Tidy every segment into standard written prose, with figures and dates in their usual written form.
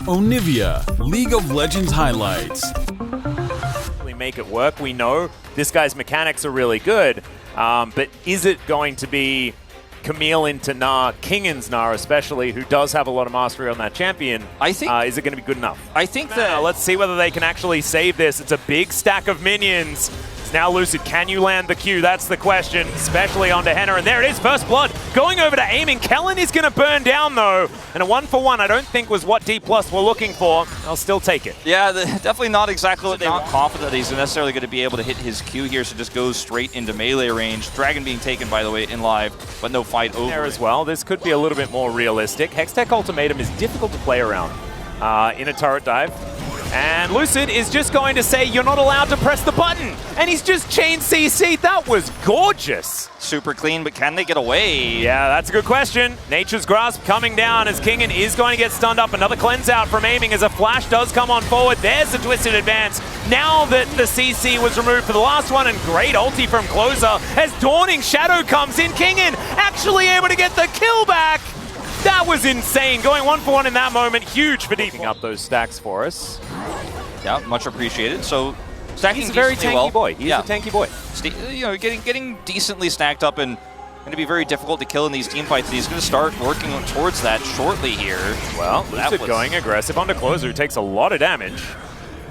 Onivia, League of Legends highlights. Make it work. We know this guy's mechanics are really good, but is it going to be Camille into Gnar, Kingan's Gnar especially, who does have a lot of mastery on that champion? I think. Is it going to be good enough? I think that. Let's see whether they can actually save this. It's a big stack of minions. It's now Lucid. Can you land the Q? That's the question, especially onto Henna. And there it is, first blood going over to aiming. Kellen is going to burn down though, and a 1-for-1 I don't think was what Dplus were looking for. I'll still take it. Yeah, definitely not exactly what they want. Not confident that he's necessarily going to be able to hit his Q here, so just goes straight into melee range. Dragon being taken, by the way, in live, but no fight over there as well. This could be a little bit more realistic. Hextech Ultimatum is difficult to play around in a turret dive. And Lucid is just going to say, you're not allowed to press the button. And he's just chain CC. That was gorgeous. Super clean, but can they get away? Yeah, that's a good question. Nature's Grasp coming down as Kingan is going to get stunned up. Another cleanse out from aiming as a flash does come on forward. There's the twisted advance. Now that the CC was removed for the last one, and great ulti from Closer as Dawning Shadow comes in. Kingan actually able to get the kill back. That was insane. Going 1-for-1 in that moment. Huge for Picking up those stacks for us. Yeah, much appreciated. So stacking he's a very tanky boy. He's a tanky boy. You know, getting decently stacked up and going to be very difficult to kill in these team fights. He's going to start working towards that shortly here. Well, Lucid going aggressive onto Closer, who takes a lot of damage.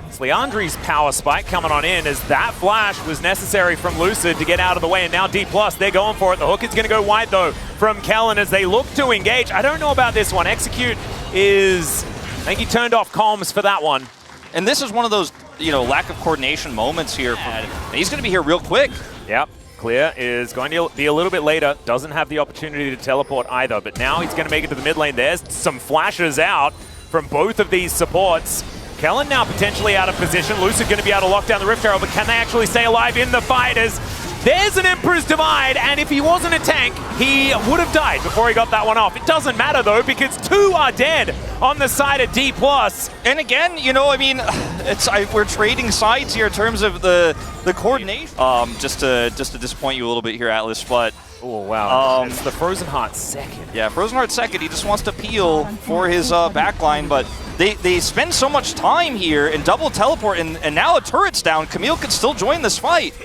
It's Leandri's power spike coming on in as that flash was necessary from Lucid to get out of the way, and now Dplus, they're going for it. The hook is going to go wide though from Kellen as they look to engage. I don't know about this one. Execute is, I think he turned off comms for that one. And this is one of those, you know, lack of coordination moments here. He's going to be here real quick. Yep. Clear is going to be a little bit later. Doesn't have the opportunity to teleport either, but now he's going to make it to the mid lane. There's some flashes out from both of these supports. Kellen now potentially out of position. Lucid going to be able to lock down the Rift Arrow, but can they actually stay alive in the fight? As there's an Emperor's Divide, and if he wasn't a tank, he would have died before he got that one off. It doesn't matter though, because two are dead on the side of Dplus. And again, you know, I mean, we're trading sides here in terms of the coordination. Just to disappoint you a little bit here, Atlas, but oh wow, it's the Frozen Heart second. Yeah, Frozen Heart second. He just wants to peel for his backline, but they spend so much time here and double teleport, and now a turret's down. Camille could still join this fight.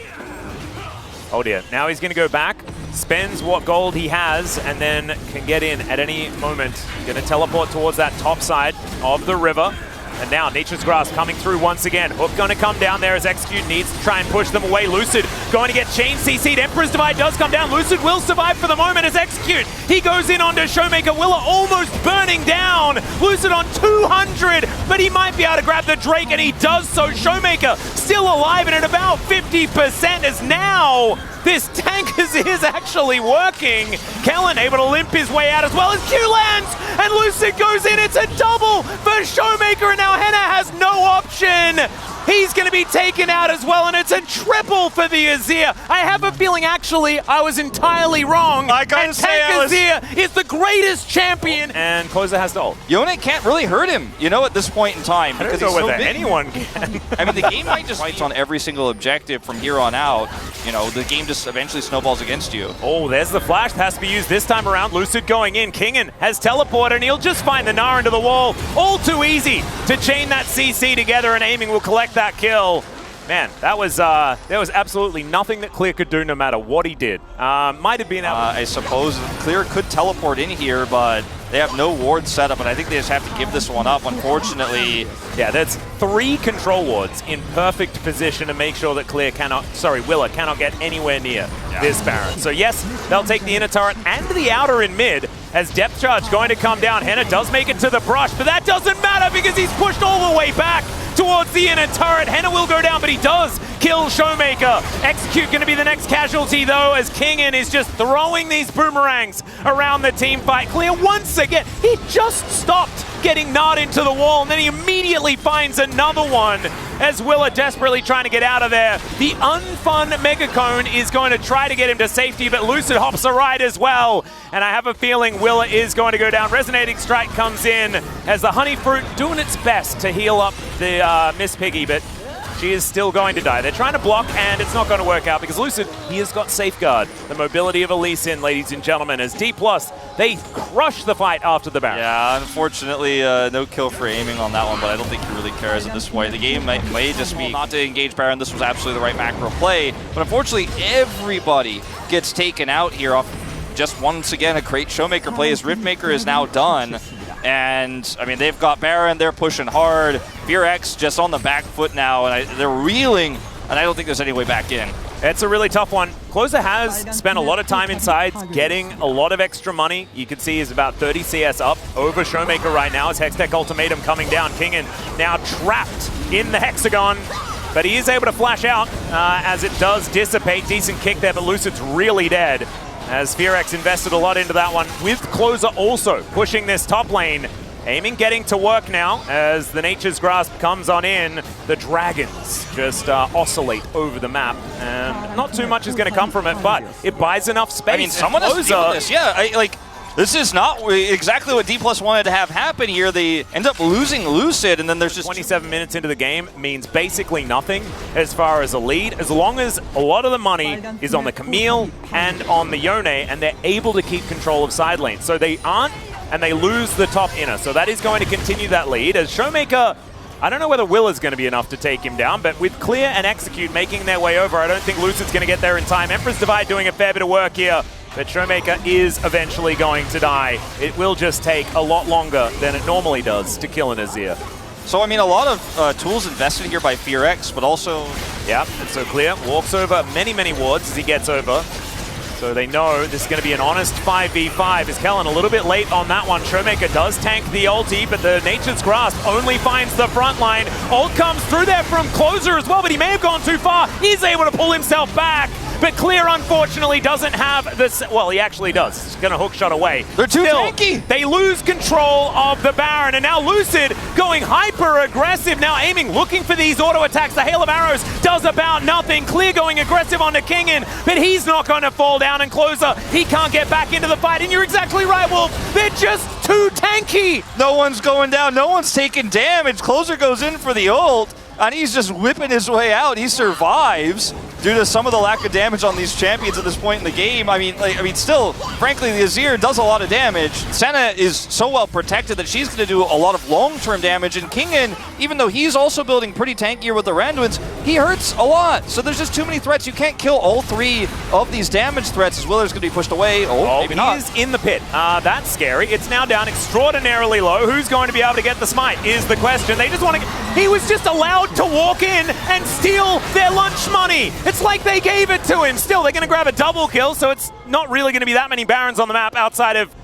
Oh dear, now he's going to go back, spends what gold he has, and then can get in at any moment. Going to teleport towards that top side of the river. And now Nature's Grasp coming through once again. Hook going to come down there as Execute needs to try and push them away. Lucid going to get chain CC'd. Emperor's Divide does come down. Lucid will survive for the moment as Execute. He goes in onto Showmaker. Willa almost burning down. Lucid on 200, but he might be able to grab the Drake, and he does so. Showmaker still alive and at about 50% as now this tank is actually working. Kellen able to limp his way out as well as Q lands, and Lucid goes in. It's a double for Showmaker, and now Henna has no option. He's going to be taken out as well, and it's a triple for the Azir. I have a feeling, actually, I was entirely wrong. I gotta say, Azir is the greatest champion. And Closer has to ult. Yone can't really hurt him, you know, at this point in time. I don't know whether anyone can. I mean, the game might just fights on every single objective from here on out. You know, the game just eventually snowballs against you. Oh, there's the flash. Has to be used this time around. Lucid going in. Kingan has teleported, and he'll just find the Gnar into the wall. All too easy to chain that CC together, and aiming will collect that kill. Man, that was there was absolutely nothing that Clear could do no matter what he did. Might have been able I suppose Clear could teleport in here, but they have no ward set up, and I think they just have to give this one up, unfortunately. Yeah, that's 3 control wards in perfect position to make sure that Willa cannot get anywhere near this Baron. So yes, they'll take the inner turret and the outer in mid as depth charge going to come down. Henna does make it to the brush, but that doesn't matter because he's pushed all the way back towards the inner turret. Henna will go down, but he does kill Showmaker. Execute going to be the next casualty though, as Kingan is just throwing these boomerangs around the team fight. Clear once again, he just stopped getting Gnar into the wall, and then he immediately finds another one as Willa desperately trying to get out of there. The unfun Mega Cone is going to try to get him to safety, but Lucid hops a ride as well, and I have a feeling Willa is going to go down. Resonating Strike comes in as the Honey Fruit doing its best to heal up the Miss Piggy, but She is still going to die. They're trying to block, and it's not going to work out because Lucid, he has got Safeguard. The mobility of a Lee Sin, ladies and gentlemen, as Dplus, they crush the fight after the Baron. Yeah, unfortunately, no kill for aiming on that one, but I don't think he really cares at this point. The game may just be not to engage Baron. This was absolutely the right macro play, but unfortunately, everybody gets taken out here off just once again a great Showmaker play as Riftmaker is now done. And, I mean, they've got Baron, they're pushing hard. FearX just on the back foot now, and they're reeling, and I don't think there's any way back in. It's a really tough one. Closer has spent a lot of time inside, getting a lot of extra money. You can see he's about 30 CS up over Showmaker right now as Hextech Ultimatum coming down. Kingen now trapped in the Hexagon, but he is able to flash out as it does dissipate. Decent kick there, but Lucid's really dead, as FearX invested a lot into that one, with Closer also pushing this top lane. Aiming getting to work now as the Nature's Grasp comes on in. The Dragons just oscillate over the map, and not too much is going to come from it, but it buys enough space. I mean, someone has to deal with this. Yeah, this is not exactly what Dplus wanted to have happen here. They end up losing Lucid, and then there's just 27 minutes into the game means basically nothing as far as a lead, as long as a lot of the money is on the Camille and on the Yone, and they're able to keep control of side lanes. So they aren't, and they lose the top inner. So that is going to continue that lead, as Showmaker, I don't know whether Will is going to be enough to take him down, but with Clear and Execute making their way over, I don't think Lucid's going to get there in time. Emperor's Divide doing a fair bit of work here, but Showmaker is eventually going to die. It will just take a lot longer than it normally does to kill an Azir. So, I mean, a lot of tools invested here by FearX, but also... Yeah, and so Clear walks over many, many wards as he gets over. So they know this is going to be an honest 5v5. Is Kellen a little bit late on that one? Showmaker does tank the ulti, but the Nature's Grasp only finds the front line. Ult comes through there from Closer as well, but he may have gone too far. He's able to pull himself back. But Clear, unfortunately, doesn't have this. Well, he actually does. He's going to hook shot away. They're too tanky. They lose control of the Baron, and now Lucid going hyper-aggressive, now aiming, looking for these auto attacks. The Hail of Arrows does about nothing. Clear going aggressive onto Kingen, but he's not going to fall down, and Closer, he can't get back into the fight. And you're exactly right, Wolf. They're just too tanky. No one's going down. No one's taking damage. Closer goes in for the ult, and he's just whipping his way out. He survives due to some of the lack of damage on these champions at this point in the game. I mean, still, frankly, the Azir does a lot of damage. Senna is so well protected that she's going to do a lot of long-term damage, and Kingen, even though he's also building pretty tankier with the Randuins, he hurts a lot. So there's just too many threats. You can't kill all three of these damage threats, as Willer's going to be pushed away. Oh, maybe not. He's in the pit. That's scary. It's now down extraordinarily low. Who's going to be able to get the smite is the question. They just want to... He was just allowed to walk in and steal their lunch money. It's like they gave it to him. Still, they're going to grab a double kill, so it's not really going to be that many Barons on the map outside of...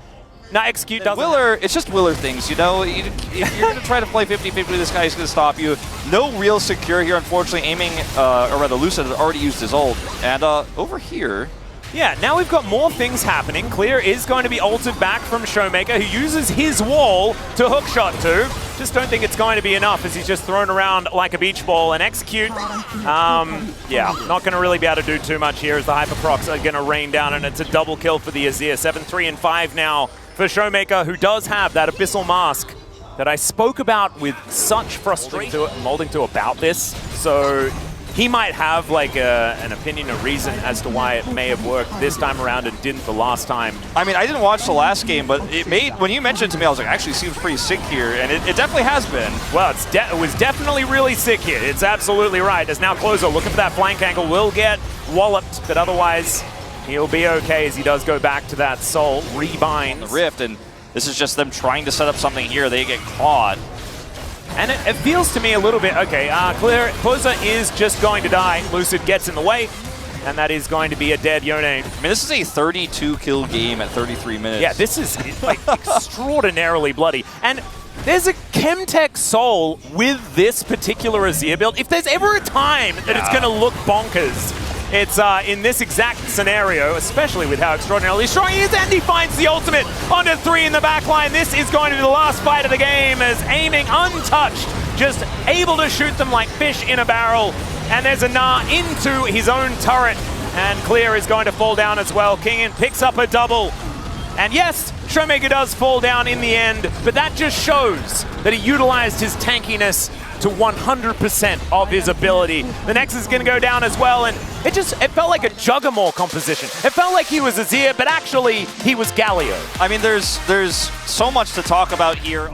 No, Execute doesn't. Willer, it's just Willer things, you know? If you're going to try to play 50-50, this guy's going to stop you. No real secure here, unfortunately. Aiming, or rather, Lucid has already used his ult. And over here... Yeah, now we've got more things happening. Clear is going to be ulted back from Showmaker, who uses his wall to hookshot to. Just don't think it's going to be enough as he's just thrown around like a beach ball. And Execute, yeah, not going to really be able to do too much here as the Hyperprocs are going to rain down, and it's a double kill for the Azir. 7-3 and 5 now for Showmaker, who does have that Abyssal Mask that I spoke about with such frustration molding to about this. So he might have like an opinion, a reason as to why it may have worked this time around and didn't the last time. I mean, I didn't watch the last game, but it made, when you mentioned it to me, I was like, actually seems pretty sick here, and it definitely has been. Well, it was definitely really sick here. It's absolutely right. As now Closer looking for that flank angle, will get walloped, but otherwise he'll be okay as he does go back to that soul, rebind the rift, and this is just them trying to set up something here. They get caught. And it feels to me a little bit, okay, Closer is just going to die. Lucid gets in the way, and that is going to be a dead Yone. I mean, this is a 32-kill game at 33 minutes. Yeah, this is like extraordinarily bloody. And there's a Chemtech Soul with this particular Azir build. If there's ever a time that it's going to look bonkers, it's in this exact scenario, especially with how extraordinarily strong he is, and he finds the ultimate onto 3 in the back line. This is going to be the last fight of the game, as aiming untouched, just able to shoot them like fish in a barrel. And there's a Gnar into his own turret, and Clear is going to fall down as well. Kingen picks up a double. And yes, Showmaker does fall down in the end, but that just shows that he utilized his tankiness to 100% of his ability. The Nexus is going to go down as well, and it felt like a Juggernaut composition. It felt like he was Azir, but actually he was Galio. I mean, there's so much to talk about here.